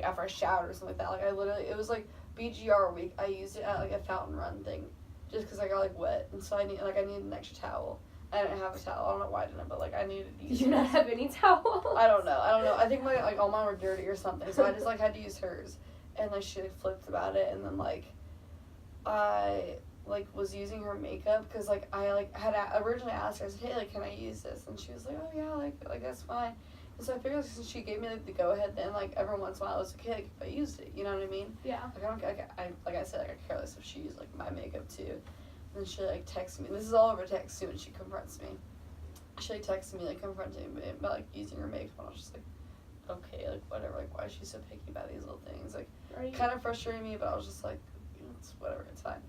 after I showered or something like that. Like, I literally, it was, like, BGR week. I used it at, like, a fountain run thing just because I got, like, wet. And so I needed an extra towel. I didn't have a towel. I don't know why I didn't, but, like, I needed to use Did you not have any towels? I don't know. I think, like, all mine were dirty or something. So I just, like, had to use hers. And, like, she, like, flipped about it. And then, like, I, like, was using her makeup because, like, I, like, had originally asked her, I said, hey, like, can I use this? And she was like, oh, yeah, like that's fine. And so I figured since she gave me, like, the go-ahead, then, like, every once in a while, I was okay, like, if I used it, you know what I mean? Yeah. Like, I don't, like I said, like, I care less if she used, like, my makeup, too. And then she, like, texted me, and this is all over text, too, and she confronts me. She, like, texted me, like, confronting me about, like, using her makeup, and I was just like, okay, like, whatever, like, why is she so picky about these little things? Like, right. Kind of frustrating me, but I was just like, it's whatever, it's fine.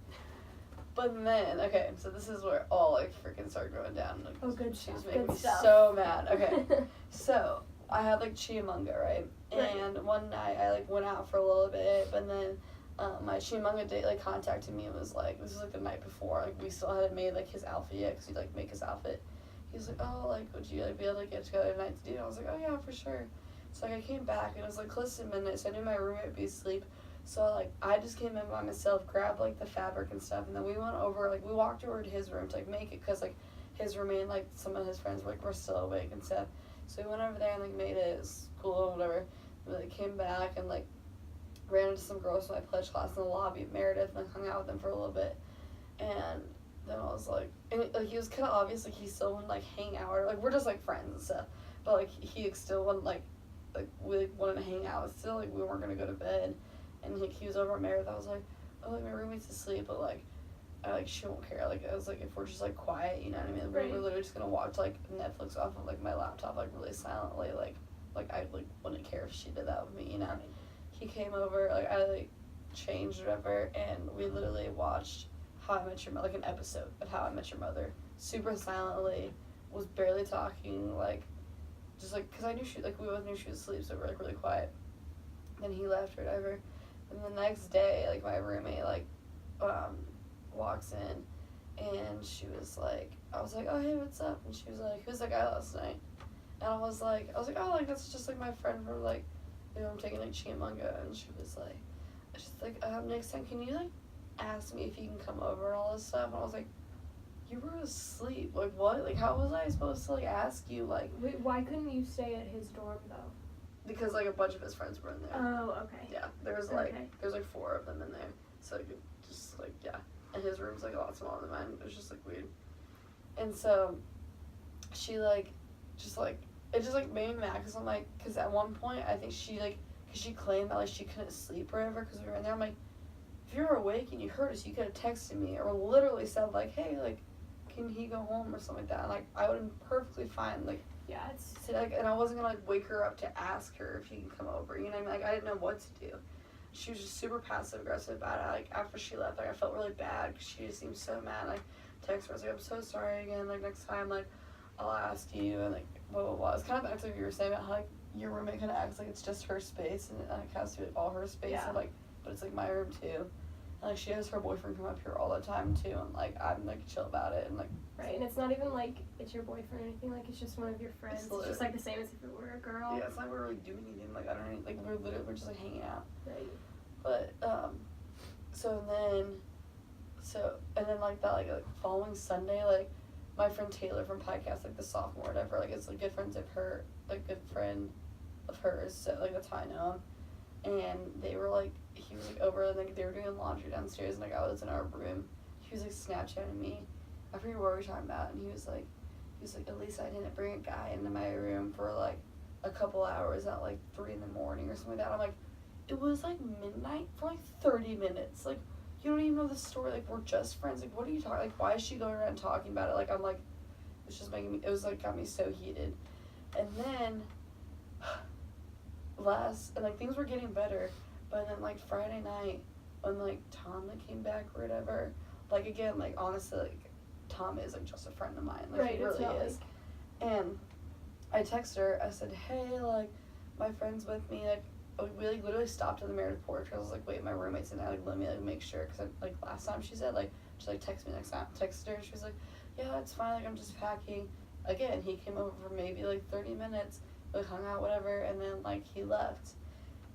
But then, okay, so this is where all, like, freaking started going down. Like, oh, good she stuff, was making good me stuff. so mad. Okay, so I had, like, Chiamunga, right? Right. And one night I, like, went out for a little bit, but then my Chiamunga date, like, contacted me and was like, this was, like, the night before, like, we still hadn't made, like, his outfit yet, because he'd, like, make his outfit. He was like, oh, like, would you, like, be able to get together tonight to do it? I was like, oh, yeah, for sure. So, like, I came back, and it was, like, close to midnight, so I knew my roommate would be asleep. So, like, I just came in by myself, grabbed, like, the fabric and stuff, and then we went over, like, we walked over to his room to, like, make it, because, like, his roommate and, like, some of his friends were, like, were still awake and stuff. So we went over there and, like, made it. It was cool and whatever. We, like, came back and, like, ran into some girls from my pledge class in the lobby of Meredith and, like, hung out with them for a little bit. And then I was, like, and, like, he was kind of obvious, like, he still wouldn't, like, hang out, or, like, we're just, like, friends and stuff. But, like, he still wouldn't, like, we, like, wanted to hang out. Still, like, we weren't going to go to bed. And he was over at Meredith. I was like, oh, like, my roommate's asleep, but, like, she won't care. Like, I was like, if we're just, like, quiet, you know what I mean? Right. We're literally just gonna watch, like, Netflix off of, like, my laptop, like, really silently. Like I, like, wouldn't care if she did that with me, you know? Right. He came over, like, I, like, changed whatever, and we literally watched How I Met Your Mother, like, an episode of How I Met Your Mother. Super silently, was barely talking, like, just, like, because I knew she, like, we both knew she was asleep, so we were, like, really quiet. Then he left or whatever. And the next day, like, my roommate, like, walks in, and she was like, I was like, oh, hey, what's up? And she was like, who's that guy last night? And I was like, oh, like, that's just, like, my friend from, like, you know, I'm taking, like, Chiamunga. And she was like, next time, can you, like, ask me if you can come over and all this stuff? And I was like, you were asleep. Like, what? Like, how was I supposed to, like, ask you, like... Wait, why couldn't you stay at his dorm, though? Because, like, a bunch of his friends were in there. Oh, okay. Yeah, there's, like, 4 of them in there. So, you could just, like, yeah. And his room's, like, a lot smaller than mine. It was just, like, weird. And so, she, like, just, like, it just, like, made me mad. Because I'm, like, because at one point, I think she, like, because she claimed that, like, she couldn't sleep or whatever because we were in there. I'm, like, if you were awake and you heard us, you could have texted me or literally said, like, hey, like, can he go home or something like that? And, like, I would have been perfectly fine, like, yeah, it's... So, like, and I wasn't gonna, like, wake her up to ask her if she can come over, you know what I mean? Like, I didn't know what to do. She was just super passive-aggressive about it. Like, after she left, like, I felt really bad because she just seemed so mad. Like, text her, I was like, I'm so sorry again, like, next time, like, I'll ask you, and, like, blah, blah, blah. It's kind of back to what you were saying about how, like, your roommate kind of acts like it's just her space, and it, like, has to be, like, all her space, Yeah. and, like, but it's, like, my room, too. And, like, she has her boyfriend come up here all the time, too, and, like, I'm, like, chill about it, and, like... Right, and it's not even, like, it's your boyfriend or anything, like, it's just one of your friends. It's just, like, the same as if it were a girl. Yeah, it's not like we're, like, doing anything, like, I don't know, like, we're just, like, hanging out. Right. But, and then, like, that, like, following Sunday, like, my friend Taylor from podcast, like, the sophomore, whatever, like, it's, like, good friends of her, like, good friend of hers, so, like, that's how I know him, and they were, like, he was, like, over, and, like, they were doing laundry downstairs, and, like, I was in our room, he was, like, Snapchatting me, I forget what we were talking about, and he was, like, at least I didn't bring a guy into my room for, like, a couple hours at, like, 3 in the morning or something like that. I'm like, it was, like, midnight for, like, 30 minutes. Like, you don't even know the story. Like, we're just friends. Like, what are you talking, like, why is she going around talking about it? Like, I'm, like, it's just making me, it was, like, got me so heated. And then, things were getting better, but then, like, Friday night, when, like, Tom, like, came back or whatever, like, again, like, honestly, like, Tom is, like, just a friend of mine. Like, right, he really is. And I texted her, I said, hey, like, my friend's with me, like, we, like, literally stopped at the Meredith porch, because I was like, wait, my roommate's in there, like, let me, like, make sure, because, like, last time she said, like, she, like, texted me next time, texted her, and she was like, yeah, it's fine, like, I'm just packing. Again, he came over for maybe, like, 30 minutes, like, hung out, whatever, and then, like, he left.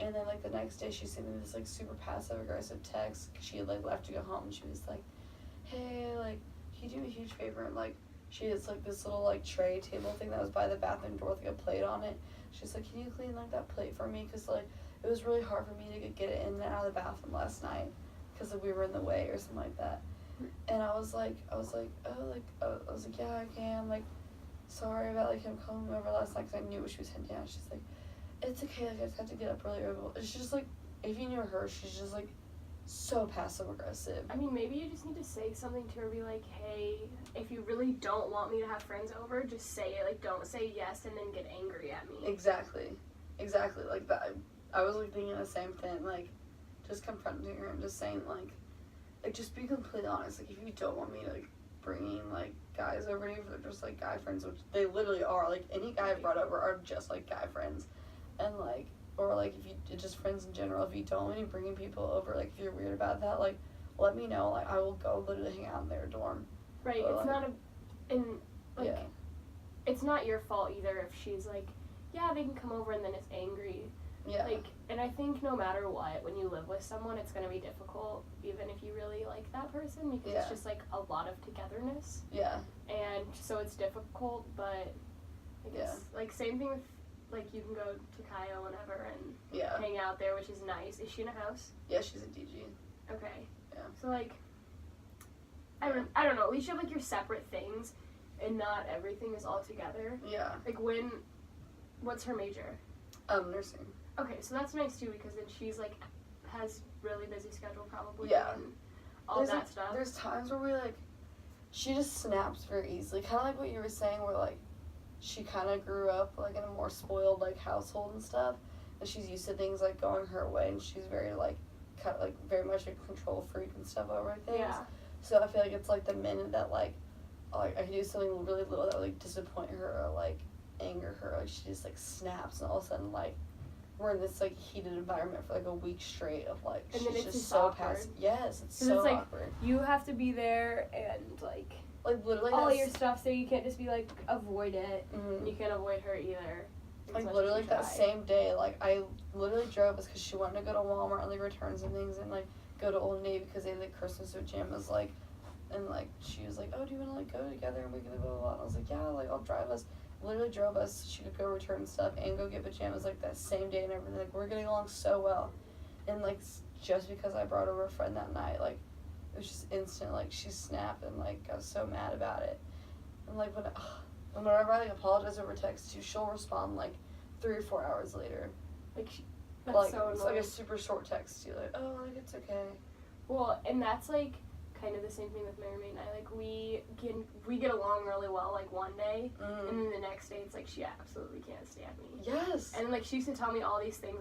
And then, like, the next day, she sent me this, like, super passive-aggressive text. She had, like, left to go home, and she was like, hey, like, can you do me a huge favor? And, like, she has, like, this little, like, tray table thing that was by the bathroom door with, like, a plate on it. She's like, can you clean, like, that plate for me? Because, like, it was really hard for me to get it in and out of the bathroom last night because like, we were in the way or something like that. And I was like, yeah, I can. Like, sorry about, like, him coming over last night because I knew what she was hinting at. She's like, it's okay, like, I just have to get up earlier. It's just, like, if you knew her, she's just, like, so passive-aggressive. I mean, maybe you just need to say something to her, be like, hey, if you really don't want me to have friends over, just say it. Like, don't say yes and then get angry at me. Exactly, like, that. I was, like, thinking the same thing, like, just confronting her and just saying, like, just be completely honest. Like, if you don't want me, like, bringing, like, guys over to you, if they're just, like, guy friends, which they literally are. Like, any guy I've brought over are just, like, guy friends. And, like, or, like, if you, just friends in general, if you don't want me bringing people over, like, if you're weird about that, like, let me know. Like, I will go literally hang out in their dorm. Right, or, it's like, not yeah. It's not your fault either if she's like, yeah, they can come over and then it's angry. Yeah. Like, and I think no matter what, when you live with someone, it's going to be difficult, even if you really like that person, because it's just, like, a lot of togetherness. Yeah. And so it's difficult, but I guess, like, same thing with, like, you can go to Kaya whenever and hang out there, which is nice. Is she in a house? Yeah, she's a DG. Okay. Yeah. So, like, I don't know, at least you have, like, your separate things, and not everything is all together. Yeah. Like, what's her major? Nursing. Okay, so that's nice too, because then she's, like, has really busy schedule probably. Yeah. And all that stuff. There's times where we, like, she just snaps very easily. Kind of like what you were saying, where, like, she kind of grew up, like, in a more spoiled, like, household and stuff. And she's used to things, like, going her way, and she's very, like, kind of, like, very much a control freak and stuff over things. Yeah. So I feel like it's, like, the minute that, like, I can do something really little that would, like, disappoint her or, like, anger her, like, she just, like, snaps, and all of a sudden, like, we're in this, like, heated environment for, like, a week straight of, like, and she's then it's just so awkward. passive. Yes, it's so it's, like, awkward. You have to be there and, like literally all your stuff, so you can't just be like, avoid it, mm-hmm. and you can't avoid her either. Like, literally that same day, like, I literally drove us because she wanted to go to Walmart and, like, return some things and, like, go to Old Navy because they had, like, Christmas pajamas, like, and, like, she was like, oh, do you want to, like, go together and we can blah, blah, blah. And I was like, yeah, like, I'll drive us. Literally drove us so she could go return stuff and go get pajamas, like, that same day and everything. Like, we're getting along so well. And, like, just because I brought over a friend that night, like, it was just instant, like, she snapped and, like, got so mad about it. And, like, whenever I, like, apologize over text too, she'll respond, like, 3 or 4 hours later. Like, that's like, so annoying. It's, like, a super short text too, like, oh, like, it's okay. Well, and that's, like, kind of the same thing with Mary May and I. Like, we get along really well, like, one day, and then the next day it's like she absolutely can't stand me. Yes. And, like, she used to tell me all these things